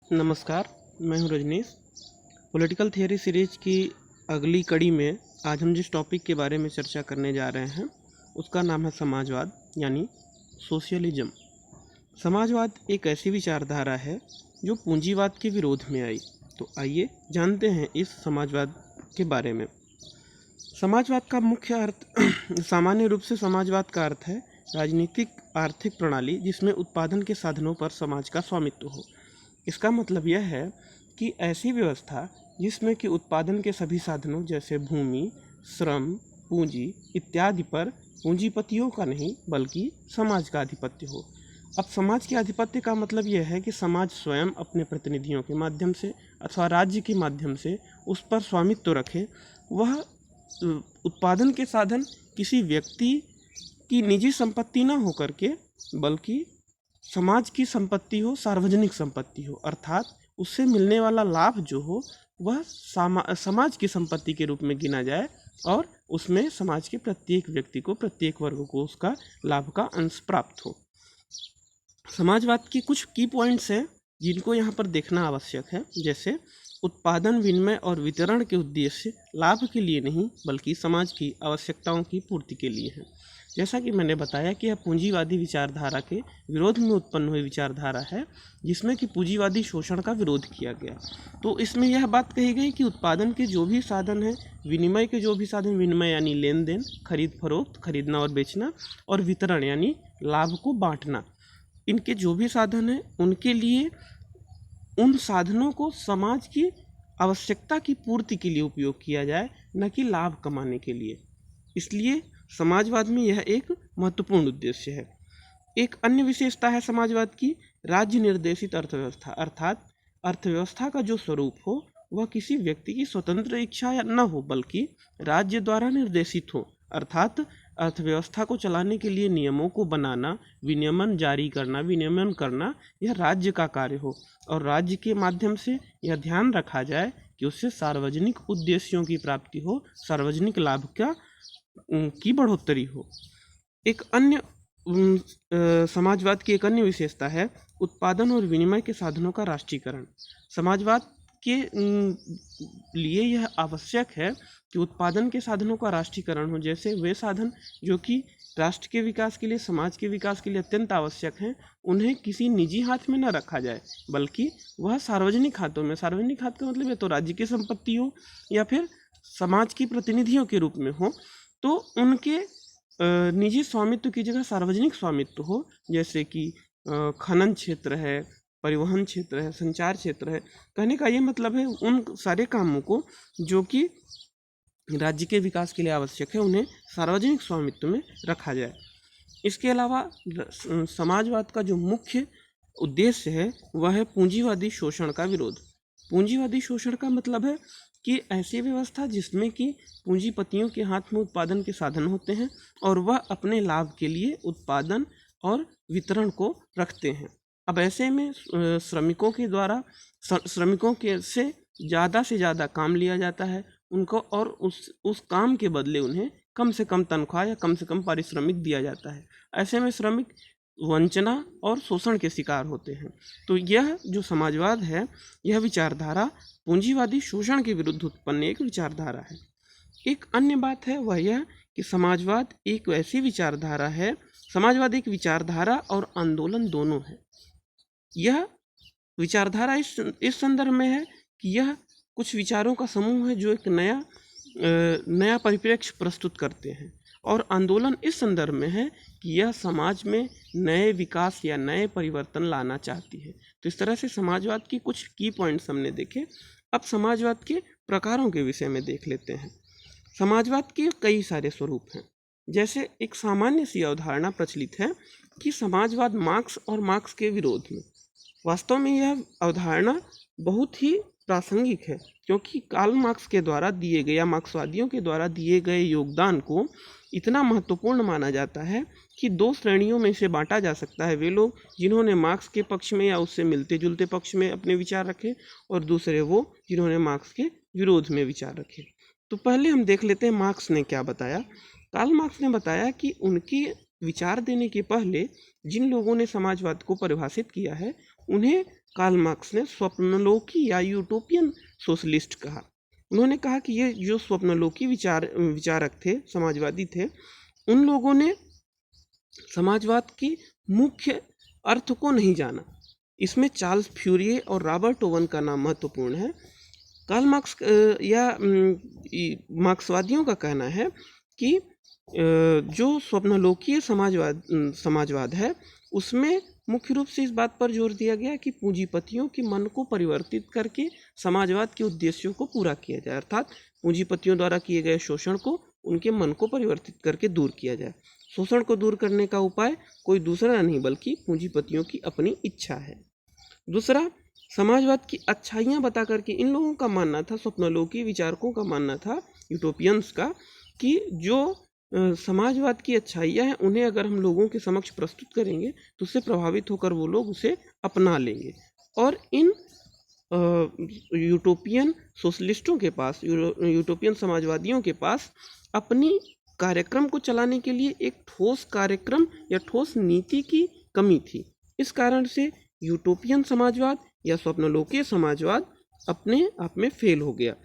नमस्कार, मैं हूं रजनीश। पॉलिटिकल थियरी सीरीज की अगली कड़ी में आज हम जिस टॉपिक के बारे में चर्चा करने जा रहे हैं उसका नाम है समाजवाद यानी सोशलिज्म। समाजवाद एक ऐसी विचारधारा है जो पूंजीवाद के विरोध में आई। तो आइए जानते हैं इस समाजवाद के बारे में। समाजवाद का मुख्य अर्थ सामान्य रूप से समाजवाद का अर्थ है राजनीतिक आर्थिक प्रणाली जिसमें उत्पादन के साधनों पर समाज का स्वामित्व हो। इसका मतलब यह है कि ऐसी व्यवस्था जिसमें कि उत्पादन के सभी साधनों जैसे भूमि, श्रम, पूंजी इत्यादि पर पूंजीपतियों का नहीं बल्कि समाज का आधिपत्य हो। अब समाज के आधिपत्य का मतलब यह है कि समाज स्वयं अपने प्रतिनिधियों के माध्यम से अथवा राज्य के माध्यम से उस पर स्वामित्व रखे। वह उत्पादन के साधन किसी व्यक्ति की निजी संपत्ति न होकर के बल्कि समाज की संपत्ति हो, सार्वजनिक संपत्ति हो, अर्थात उससे मिलने वाला लाभ जो हो वह समाज की संपत्ति के रूप में गिना जाए और उसमें समाज के प्रत्येक व्यक्ति को, प्रत्येक वर्ग को उसका लाभ का अंश प्राप्त हो। समाजवाद की कुछ की पॉइंट्स हैं जिनको यहाँ पर देखना आवश्यक है, जैसे उत्पादन, विनिमय और वितरण के उद्देश्य लाभ के लिए नहीं बल्कि समाज की आवश्यकताओं की पूर्ति के लिए हैं। जैसा कि मैंने बताया कि यह पूंजीवादी विचारधारा के विरोध में उत्पन्न हुई विचारधारा है जिसमें कि पूंजीवादी शोषण का विरोध किया गया। तो इसमें यह बात कही गई कि उत्पादन के जो भी साधन हैं, विनिमय के जो भी साधन, विनिमय यानी लेन देन, खरीद फरोख्त, खरीदना और बेचना, और वितरण यानी लाभ को बांटना, इनके जो भी साधन हैं उनके लिए उन साधनों को समाज की आवश्यकता की पूर्ति के लिए उपयोग किया जाए, न कि लाभ कमाने के लिए। इसलिए समाजवाद में यह एक महत्वपूर्ण उद्देश्य है। एक अन्य विशेषता है समाजवाद की राज्य निर्देशित अर्थव्यवस्था, अर्थात अर्थव्यवस्था का जो स्वरूप हो वह किसी व्यक्ति की स्वतंत्र इच्छा या न हो बल्कि राज्य द्वारा निर्देशित हो, अर्थात अर्थव्यवस्था को चलाने के लिए नियमों को बनाना, विनियमन जारी करना, विनियमन करना यह राज्य का कार्य हो और राज्य के माध्यम से यह ध्यान रखा जाए कि उससे सार्वजनिक उद्देश्यों की प्राप्ति हो, सार्वजनिक लाभ की बढ़ोतरी हो। एक अन्य समाजवाद की एक अन्य विशेषता है उत्पादन और विनिमय के साधनों का राष्ट्रीयकरण। समाजवाद के लिए यह आवश्यक है कि उत्पादन के साधनों का राष्ट्रीयकरण हो, जैसे वे साधन जो कि राष्ट्र के विकास के लिए, समाज के विकास के लिए अत्यंत आवश्यक हैं, उन्हें किसी निजी हाथ में न रखा जाए बल्कि वह सार्वजनिक हाथों में, सार्वजनिक हाथ का मतलब या तो राज्य की संपत्ति हो या फिर समाज की प्रतिनिधियों के रूप में हो, तो उनके निजी स्वामित्व की जगह सार्वजनिक स्वामित्व हो, जैसे कि खनन क्षेत्र है, परिवहन क्षेत्र है, संचार क्षेत्र है। कहने का ये मतलब है उन सारे कामों को जो कि राज्य के विकास के लिए आवश्यक है उन्हें सार्वजनिक स्वामित्व में रखा जाए। इसके अलावा समाजवाद का जो मुख्य उद्देश्य है वह है पूंजीवादी शोषण का विरोध। पूंजीवादी शोषण का मतलब है कि ऐसी व्यवस्था जिसमें कि पूंजीपतियों के हाथ में उत्पादन के साधन होते हैं और वह अपने लाभ के लिए उत्पादन और वितरण को रखते हैं। अब ऐसे में श्रमिकों के द्वारा श्रमिकों के से ज़्यादा काम लिया जाता है उनको और उस काम के बदले उन्हें कम से कम तनख्वाह या कम से कम पारिश्रमिक दिया जाता है। ऐसे में श्रमिक वंचना और शोषण के शिकार होते हैं। तो यह जो समाजवाद है यह विचारधारा पूंजीवादी शोषण के विरुद्ध उत्पन्न एक विचारधारा है। एक अन्य बात है वह यह कि समाजवाद एक ऐसी विचारधारा है, समाजवाद एक विचारधारा और आंदोलन दोनों है। यह विचारधारा इस संदर्भ में है कि यह कुछ विचारों का समूह है जो एक नया परिप्रेक्ष्य प्रस्तुत करते हैं, और आंदोलन इस संदर्भ में है कि यह समाज में नए विकास या नए परिवर्तन लाना चाहती है। तो इस तरह से समाजवाद की कुछ की पॉइंट्स हमने देखे। अब समाजवाद के प्रकारों के विषय में देख लेते हैं। समाजवाद के कई सारे स्वरूप हैं। जैसे एक सामान्य सी अवधारणा प्रचलित है कि समाजवाद मार्क्स और मार्क्स के विरोध में। वास्तव में यह अवधारणा बहुत ही प्रासंगिक है क्योंकि कार्ल मार्क्स के द्वारा दिए गए या मार्क्सवादियों के द्वारा दिए गए योगदान को इतना महत्वपूर्ण माना जाता है कि दो श्रेणियों में से बांटा जा सकता है। वे लोग जिन्होंने मार्क्स के पक्ष में या उससे मिलते जुलते पक्ष में अपने विचार रखे और दूसरे वो जिन्होंने मार्क्स के विरोध में विचार रखे। तो पहले हम देख लेते हैं मार्क्स ने क्या बताया। कार्ल मार्क्स ने बताया कि उनकी विचार देने के पहले जिन लोगों ने समाजवाद को परिभाषित किया है उन्हें कार्ल मार्क्स ने स्वप्नलोकी या यूटोपियन सोशलिस्ट कहा। उन्होंने कहा कि ये जो स्वप्नलोकी विचारक थे, समाजवादी थे, उन लोगों ने समाजवाद की मुख्य अर्थ को नहीं जाना। इसमें चार्ल्स फ्यूरिये और रॉबर्ट ओवन का नाम महत्वपूर्ण है। कार्ल मार्क्स या मार्क्सवादियों का कहना है कि जो स्वप्नलोकीय समाजवाद है, उसमें मुख्य रूप से इस बात पर जोर दिया गया कि पूंजीपतियों के मन को परिवर्तित करके समाजवाद के उद्देश्यों को पूरा किया जाए, अर्थात पूंजीपतियों द्वारा किए गए शोषण को उनके मन को परिवर्तित करके दूर किया जाए। शोषण को दूर करने का उपाय कोई दूसरा नहीं बल्कि पूंजीपतियों की अपनी इच्छा है। दूसरा, समाजवाद की अच्छाइयाँ बता करके इन लोगों का मानना था, स्वप्नलोकी विचारकों का मानना था, यूटोपियंस का, कि जो समाजवाद की अच्छाइयाँ हैं उन्हें अगर हम लोगों के समक्ष प्रस्तुत करेंगे तो उससे प्रभावित होकर वो लोग उसे अपना लेंगे। और इन यूटोपियन सोशलिस्टों के पास, यूटोपियन समाजवादियों के पास अपनी कार्यक्रम को चलाने के लिए एक ठोस कार्यक्रम या ठोस नीति की कमी थी। इस कारण से यूटोपियन समाजवाद या स्वप्नलोकीय समाजवाद अपने आप में फेल हो गया।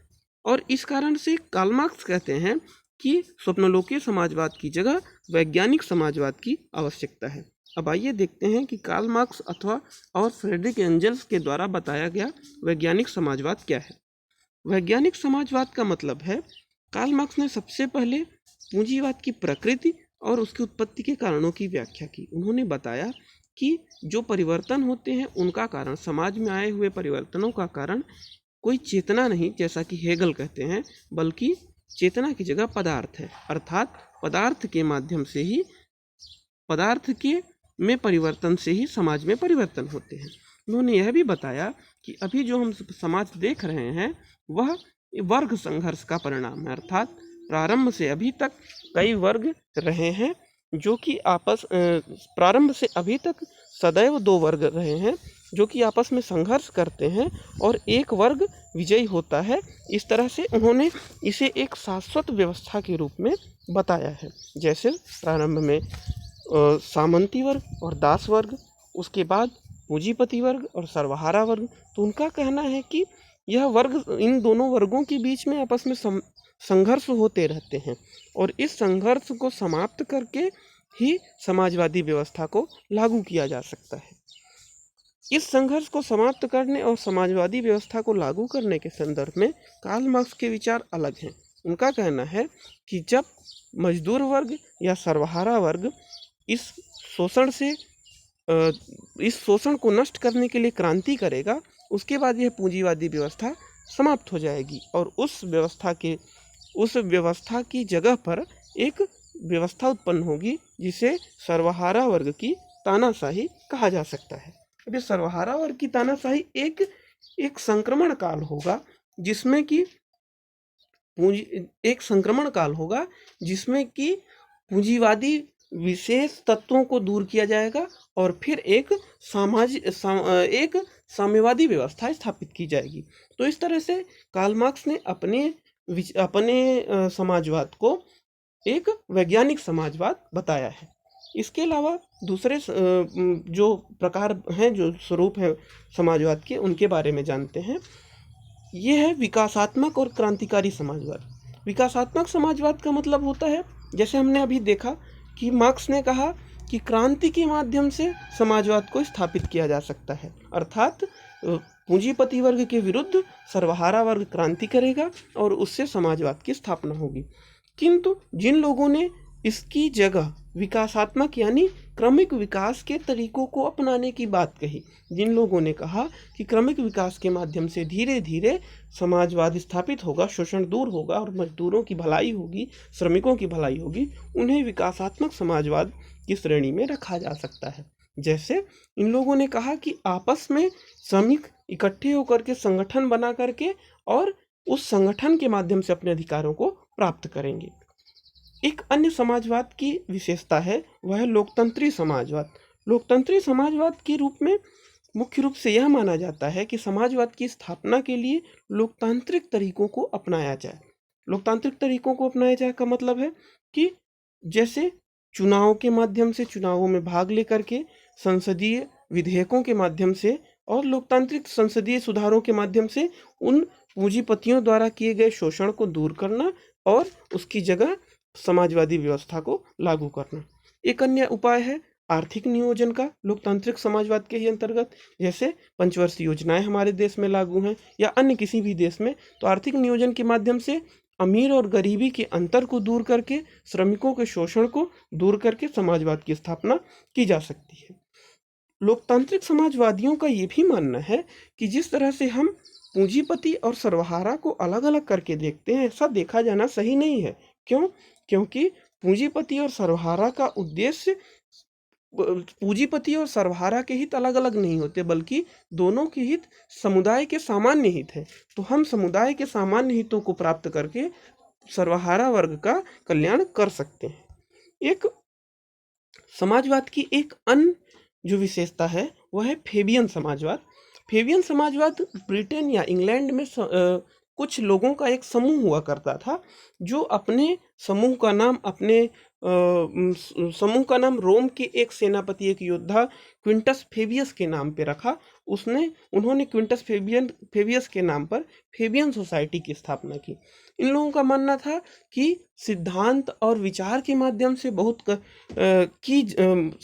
और इस कारण से कार्ल मार्क्स कहते हैं कि स्वप्नलोकीय समाजवाद की जगह वैज्ञानिक समाजवाद की आवश्यकता है। अब आइए देखते हैं कि कार्ल मार्क्स अथवा और फ्रेडरिक एंजल्स के द्वारा बताया गया वैज्ञानिक समाजवाद क्या है। वैज्ञानिक समाजवाद का मतलब है, कार्ल मार्क्स ने सबसे पहले पूंजीवाद की प्रकृति और उसकी उत्पत्ति के कारणों की व्याख्या की। उन्होंने बताया कि जो परिवर्तन होते हैं उनका कारण, समाज में आए हुए परिवर्तनों का कारण कोई चेतना नहीं, जैसा कि हेगल कहते हैं, बल्कि चेतना की जगह पदार्थ है, अर्थात पदार्थ के माध्यम से ही, पदार्थ के में परिवर्तन से ही समाज में परिवर्तन होते हैं। उन्होंने यह भी बताया कि अभी जो हम समाज देख रहे हैं वह वर्ग संघर्ष का परिणाम है, अर्थात प्रारंभ से अभी तक कई वर्ग रहे हैं जो कि प्रारंभ से अभी तक सदैव दो वर्ग रहे हैं जो कि आपस में संघर्ष करते हैं और एक वर्ग विजयी होता है। इस तरह से उन्होंने इसे एक शाश्वत व्यवस्था के रूप में बताया है। जैसे प्रारंभ में सामंती वर्ग और दास वर्ग, उसके बाद पूंजीपति वर्ग और सर्वहारा वर्ग। तो उनका कहना है कि यह वर्ग, इन दोनों वर्गों के बीच में आपस में संघर्ष होते रहते हैं और इस संघर्ष को समाप्त करके ही समाजवादी व्यवस्था को लागू किया जा सकता है। इस संघर्ष को समाप्त करने और समाजवादी व्यवस्था को लागू करने के संदर्भ में कार्ल मार्क्स के विचार अलग हैं। उनका कहना है कि जब मजदूर वर्ग या सर्वहारा वर्ग इस शोषण को नष्ट करने के लिए क्रांति करेगा, उसके बाद यह पूंजीवादी व्यवस्था समाप्त हो जाएगी और उस व्यवस्था की जगह पर एक व्यवस्था उत्पन्न होगी जिसे सर्वहारा वर्ग की तानाशाही कहा जा सकता है। अब ये सर्वहारा वर्ग की तानाशाही एक संक्रमण काल होगा जिसमें कि पूंजीवादी विशेष तत्वों को दूर किया जाएगा और फिर एक साम्यवादी व्यवस्था स्थापित की जाएगी। तो इस तरह से कार्ल मार्क्स ने अपने समाजवाद को एक वैज्ञानिक समाजवाद बताया है। इसके अलावा दूसरे जो प्रकार हैं, जो स्वरूप हैं समाजवाद के, उनके बारे में जानते हैं। ये है विकासात्मक और क्रांतिकारी समाजवाद। विकासात्मक समाजवाद का मतलब होता है, जैसे हमने अभी देखा कि मार्क्स ने कहा कि क्रांति के माध्यम से समाजवाद को स्थापित किया जा सकता है, अर्थात पूंजीपति वर्ग के विरुद्ध सर्वहारा वर्ग क्रांति करेगा और उससे समाजवाद की स्थापना होगी। किंतु जिन लोगों ने इसकी जगह विकासात्मक यानी क्रमिक विकास के तरीकों को अपनाने की बात कही, जिन लोगों ने कहा कि क्रमिक विकास के माध्यम से धीरे धीरे समाजवाद स्थापित होगा, शोषण दूर होगा और मजदूरों की भलाई होगी, श्रमिकों की भलाई होगी, उन्हें विकासात्मक समाजवाद की श्रेणी में रखा जा सकता है। जैसे इन लोगों ने कहा कि आपस में श्रमिक इकट्ठे होकर के संगठन बना करके और उस संगठन के माध्यम से अपने अधिकारों को प्राप्त करेंगे। एक अन्य समाजवाद की विशेषता है, वह है लोकतंत्री समाजवाद। लोकतंत्री समाजवाद के रूप में मुख्य रूप से यह माना जाता है कि समाजवाद की स्थापना के लिए लोकतांत्रिक तरीकों को अपनाया जाए। लोकतांत्रिक तरीकों को अपनाया जाए का मतलब है कि जैसे चुनाव के माध्यम से, चुनावों में भाग लेकर के, संसदीय विधेयकों के माध्यम से और लोकतांत्रिक संसदीय सुधारों के माध्यम से उन पूंजीपतियों द्वारा किए गए शोषण को दूर करना और उसकी जगह समाजवादी व्यवस्था को लागू करना। एक अन्य उपाय है आर्थिक नियोजन का लोकतांत्रिक समाजवाद के ही अंतर्गत। जैसे पंचवर्षीय योजनाएं हमारे देश में लागू हैं या अन्य किसी भी देश में, तो आर्थिक नियोजन के माध्यम से अमीर और गरीबी के अंतर को दूर करके, श्रमिकों के शोषण को दूर करके समाजवाद की स्थापना की जा सकती है। लोकतांत्रिक समाजवादियों का ये भी मानना है कि जिस तरह से हम पूंजीपति और सर्वहारा को अलग अलग करके देखते हैं, ऐसा देखा जाना सही नहीं है। क्यों? क्योंकि पूंजीपति और सर्वहारा का उद्देश्य, पूंजीपति और सर्वहारा के हित अलग अलग नहीं होते, बल्कि दोनों के हित समुदाय के सामान्य हित है। तो हम समुदाय के सामान्य हितों को प्राप्त करके सर्वहारा वर्ग का कल्याण कर सकते हैं। एक समाजवाद की एक अन्य जो विशेषता है वह है फेबियन समाजवाद। फेबियन समाजवाद ब्रिटेन या इंग्लैंड में कुछ लोगों का एक समूह हुआ करता था, जो अपने समूह का नाम रोम के एक सेनापति, एक योद्धा क्विंटस फेबियस के नाम पे रखा। उन्होंने क्विंटस फेबियस के नाम पर फेबियन सोसाइटी की स्थापना की। इन लोगों का मानना था कि सिद्धांत और विचार के माध्यम से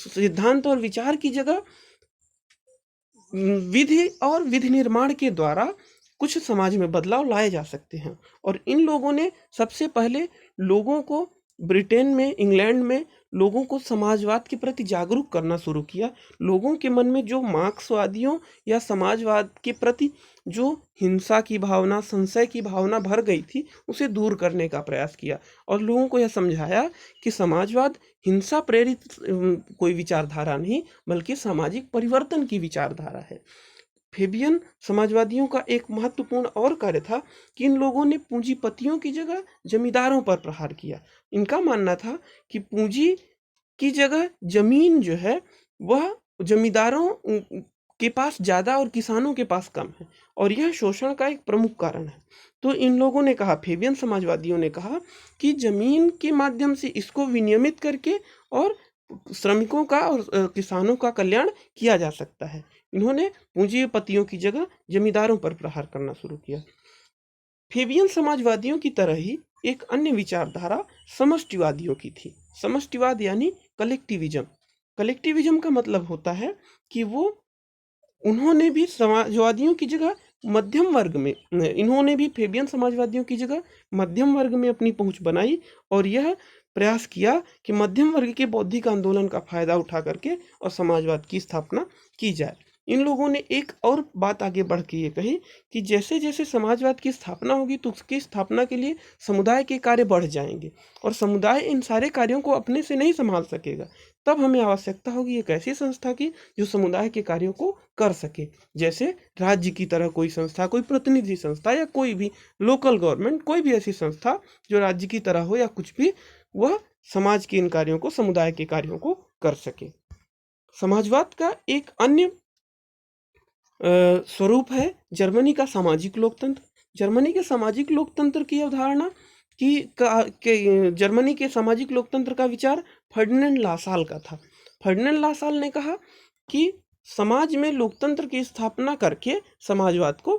सिद्धांत और विचार की जगह विधि और विधि निर्माण के द्वारा कुछ समाज में बदलाव लाए जा सकते हैं। और इन लोगों ने सबसे पहले लोगों को ब्रिटेन में, इंग्लैंड में लोगों को समाजवाद के प्रति जागरूक करना शुरू किया। लोगों के मन में जो मार्क्सवादियों या समाजवाद के प्रति जो हिंसा की भावना, संशय की भावना भर गई थी, उसे दूर करने का प्रयास किया और लोगों को यह समझाया कि समाजवाद हिंसा प्रेरित कोई विचारधारा नहीं, बल्कि सामाजिक परिवर्तन की विचारधारा है। फेबियन समाजवादियों का एक महत्वपूर्ण और कार्य था कि इन लोगों ने पूंजीपतियों की जगह जमींदारों पर प्रहार किया। इनका मानना था कि पूंजी की जगह जमीन जो है वह जमींदारों के पास ज़्यादा और किसानों के पास कम है, और यह शोषण का एक प्रमुख कारण है। तो इन लोगों ने कहा, फेबियन समाजवादियों ने कहा कि जमीन के माध्यम से इसको विनियमित करके और श्रमिकों का और किसानों का कल्याण किया जा सकता है। इन्होंने पूंजीपतियों की जगह जमींदारों पर प्रहार करना शुरू किया। फेबियन समाजवादियों की तरह ही एक अन्य विचारधारा समष्टिवादियों की थी। समष्टिवाद यानी कलेक्टिविज्म। कलेक्टिविज्म का मतलब होता है कि उन्होंने भी समाजवादियों की जगह मध्यम वर्ग में, इन्होंने भी फेबियन समाजवादियों की जगह मध्यम वर्ग में अपनी पहुंच बनाई और यह प्रयास किया कि मध्यम वर्ग के बौद्धिक आंदोलन का फायदा उठा करके और समाजवाद की स्थापना की जाए। इन लोगों ने एक और बात आगे बढ़ के ये कही कि जैसे जैसे समाजवाद की स्थापना होगी तो उसकी स्थापना के लिए समुदाय के कार्य बढ़ जाएंगे और समुदाय इन सारे कार्यों को अपने से नहीं संभाल सकेगा। तब हमें आवश्यकता होगी एक ऐसी संस्था की जो समुदाय के कार्यों को कर सके, जैसे राज्य की तरह कोई संस्था, कोई प्रतिनिधि संस्था या कोई भी लोकल गवर्नमेंट, कोई भी ऐसी संस्था जो राज्य की तरह हो या कुछ भी, वह समाज के इन कार्यों को, समुदाय के कार्यों को कर सके। समाजवाद का एक अन्य स्वरूप है जर्मनी का सामाजिक लोकतंत्र। जर्मनी के सामाजिक लोकतंत्र की अवधारणा जर्मनी के सामाजिक लोकतंत्र का विचार फर्डिनेंड लासाल का था। फर्डिनेंड लासाल ने कहा कि समाज में लोकतंत्र की स्थापना करके समाजवाद को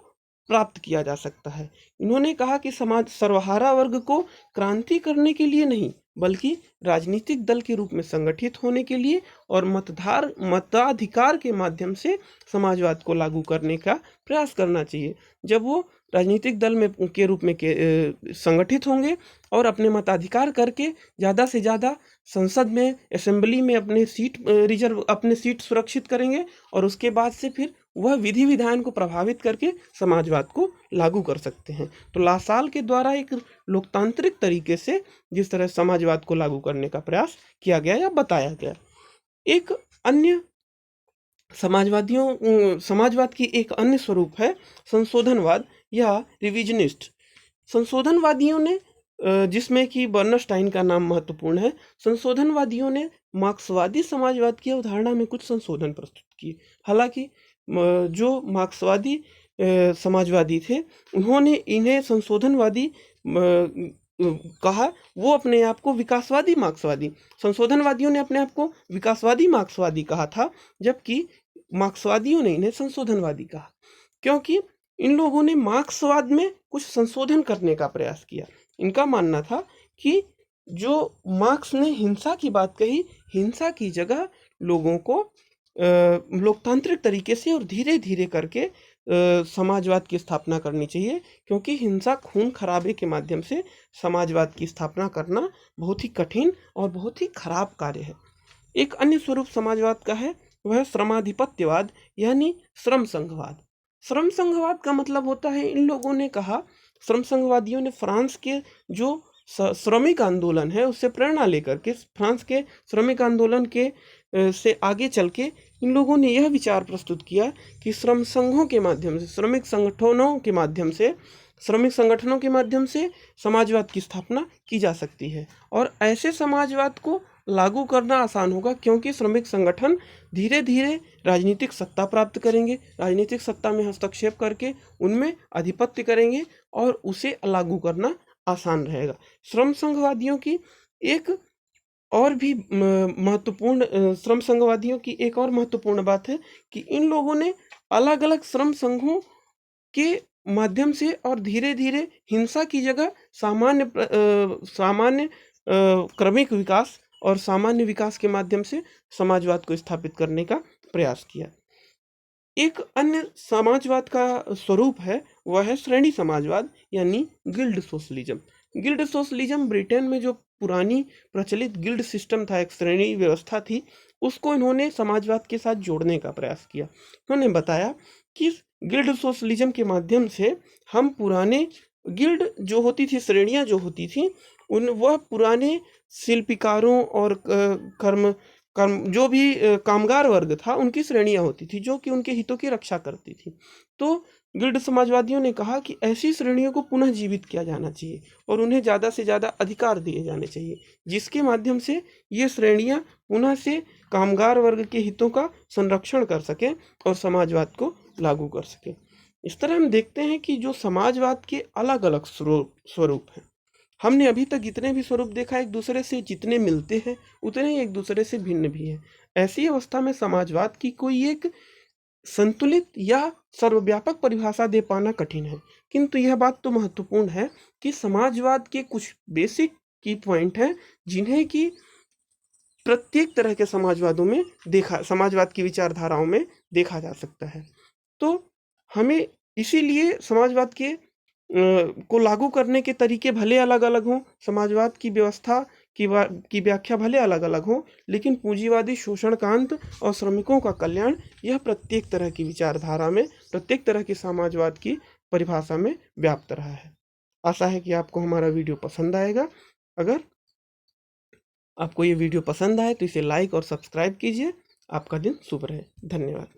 प्राप्त किया जा सकता है। इन्होंने कहा कि समाज सर्वहारा वर्ग को क्रांति करने के लिए नहीं, बल्कि राजनीतिक दल के रूप में संगठित होने के लिए और मताधिकार के माध्यम से समाजवाद को लागू करने का प्रयास करना चाहिए। जब वो राजनीतिक दल में के रूप में संगठित होंगे और अपने मताधिकार करके ज़्यादा से ज़्यादा संसद में, असेंबली में अपने सीट सुरक्षित करेंगे और उसके बाद से फिर वह विधि विधान को प्रभावित करके समाजवाद को लागू कर सकते हैं। तो लासाल के द्वारा एक लोकतांत्रिक तरीके से जिस तरह समाजवाद को लागू करने का प्रयास किया गया या बताया गया। एक अन्य समाजवाद की एक अन्य स्वरूप है संशोधनवाद या रिविजनिस्ट। संशोधनवादियों ने, जिसमें कि बर्नस्टाइन का नाम महत्वपूर्ण है, संशोधनवादियों ने मार्क्सवादी समाजवाद की अवधारणा में कुछ संशोधन प्रस्तुत किए। हालांकि जो मार्क्सवादी समाजवादी थे, उन्होंने इन्हें संशोधनवादी कहा। वो अपने आप को संशोधनवादियों ने अपने आप को विकासवादी मार्क्सवादी कहा था, जबकि मार्क्सवादियों ने इन्हें संशोधनवादी कहा, क्योंकि इन लोगों ने मार्क्सवाद में कुछ संशोधन करने का प्रयास किया। इनका मानना था कि जो मार्क्स ने हिंसा की बात कही, हिंसा की जगह लोगों को लोकतांत्रिक तरीके से और धीरे धीरे करके समाजवाद की स्थापना करनी चाहिए, क्योंकि हिंसा खून खराबे के माध्यम से समाजवाद की स्थापना करना बहुत ही कठिन और बहुत ही खराब कार्य है। एक अन्य स्वरूप समाजवाद का है, वह श्रमाधिपत्यवाद यानी श्रम संघवाद। श्रम संघवाद का मतलब होता है, इन लोगों ने कहा, श्रम संघवादियों ने फ्रांस के जो श्रमिक आंदोलन है उससे प्रेरणा लेकर के, फ्रांस के श्रमिक आंदोलन के से आगे चल के इन लोगों ने यह विचार प्रस्तुत किया कि श्रम संघों के माध्यम से, श्रमिक संगठनों के माध्यम से समाजवाद की स्थापना की जा सकती है। और ऐसे समाजवाद को लागू करना आसान होगा, क्योंकि श्रमिक संगठन धीरे धीरे राजनीतिक सत्ता प्राप्त करेंगे, राजनीतिक सत्ता में हस्तक्षेप करके उनमें आधिपत्य करेंगे और उसे लागू करना आसान रहेगा। श्रम संघवादियों की एक और महत्वपूर्ण बात है कि इन लोगों ने अलग अलग श्रम संघों के माध्यम से और धीरे धीरे हिंसा की जगह सामान्य क्रमिक विकास और सामान्य विकास के माध्यम से समाजवाद को स्थापित करने का प्रयास किया। एक अन्य समाजवाद का स्वरूप है, वह है श्रेणी समाजवाद यानी guild socialism. Guild socialism Britain में जो पुरानी प्रचलित गिल्ड सिस्टम था, एक श्रेणी व्यवस्था थी, उसको इन्होंने समाजवाद के साथ जोड़ने का प्रयास किया। इन्होंने बताया कि गिल्ड सोशलिज्म के माध्यम से हम पुराने गिल्ड जो होती थी, श्रेणियां जो होती थी, वह पुराने शिल्पकारों और जो भी कामगार वर्ग था उनकी श्रेणियां होती थी, जो कि उनके हितों की रक्षा करती थी। तो गिल्ड समाजवादियों ने कहा कि ऐसी श्रेणियों को पुनः जीवित किया जाना चाहिए और उन्हें ज़्यादा से ज़्यादा अधिकार दिए जाने चाहिए, जिसके माध्यम से ये श्रेणियां पुनः से कामगार वर्ग के हितों का संरक्षण कर सकें और समाजवाद को लागू कर सकें। इस तरह हम देखते हैं कि जो समाजवाद के अलग अलग स्वरूप हैं, हमने अभी तक जितने भी स्वरूप देखा, एक दूसरे से जितने मिलते हैं उतने ही एक दूसरे से भिन्न भी हैं। ऐसी अवस्था में समाजवाद की कोई एक संतुलित या सर्वव्यापक परिभाषा दे पाना कठिन है, किंतु यह बात तो महत्वपूर्ण है कि समाजवाद के कुछ बेसिक की पॉइंट हैं जिन्हें कि प्रत्येक तरह के समाजवाद की विचारधाराओं में देखा जा सकता है। तो हमें इसीलिए समाजवाद के को लागू करने के तरीके भले अलग अलग हों, समाजवाद की व्यवस्था की व्याख्या भले अलग अलग हो, लेकिन पूंजीवादी शोषण का अंत और श्रमिकों का कल्याण, यह प्रत्येक तरह की विचारधारा में, प्रत्येक तरह की समाजवाद की परिभाषा में व्याप्त रहा है। आशा है कि आपको हमारा वीडियो पसंद आएगा। अगर आपको ये वीडियो पसंद आए तो इसे लाइक और सब्सक्राइब कीजिए। आपका दिन शुभ रहे। धन्यवाद।